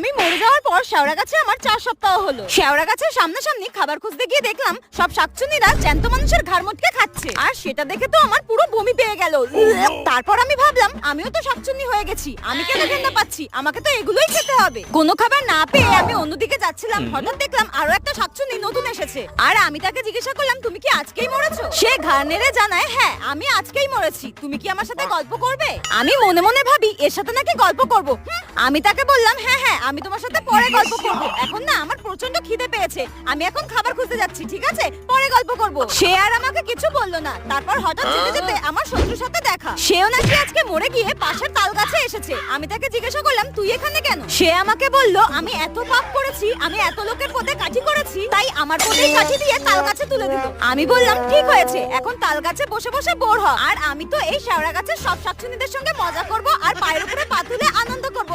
আমি মরে যাওয়ার পর শেওড়া গাছে আমার 4 সপ্তাহ হলো। শেওড়া গাছের সামনাসামনি খাবার খুঁজতে গিয়ে দেখলাম সব শাকচুন্নিরা জ্যান্ত মানুষের ঘাড় মটকে খাচ্ছে, আর সেটা দেখে তো আমার পুরো বমি পেয়ে গেল। তারপর আমি ভাবলাম আমিও তো শাকচুন্নি হয়ে গেছি, আমি কেন ঘেন্না পাচ্ছি, আমাকে তো এগুলোই খেতে হবে। কোনো খাবার না পেয়ে আমি অন্যদিকে যাচ্ছিলাম, হঠাৎ দেখলাম আরো একটা শাকচুন্নি নতুন এসেছে, আর আমি তাকে জিজ্ঞাসা করলাম তুমি কি আজকেই মরেছো? সে ঘাড় নেড়ে জানায় হ্যাঁ আমি আজকেই মরেছি, তুমি কি আমার সাথে গল্প করবে? আমি মনে মনে ভাবি এর সাথে নাকি গল্প করব। আমি তাকে বললাম হ্যাঁ হ্যাঁ আমি তোমার সাথে পরে গল্প করব, এখন না আমার প্রচন্ড খিদে পেয়েছে, আমি এখন খাবার খুঁজতে যাচ্ছি, ঠিক আছে পরে গল্প করব। সে আর আমাকে কিছু বললো না। তারপর হঠাৎ যেতে যেতে আমার শত্রুর সাথে দেখা, সেও নাকি আজকে মরে গিয়ে পাশের তাল গাছে এসেছে। আমি তাকে জিজ্ঞাসা করলাম তুই এখানে কেন? সে আমাকে বলল আমি এত পাপ করেছি, আমি এত লোকের পদে কাঠি করেছি, তাই আমার পদেই কাঠি দিয়ে তাল গাছে তুলে দিল। আমি বললাম ঠিক হয়েছে, এখন তাল গাছে বসে বসে বোর হ, আর আমি তো এই শেওড়া গাছের সব শাকচুন্নিদের সঙ্গে মজা করব আর পায়ের উপরে পা তুলে আনন্দ করব।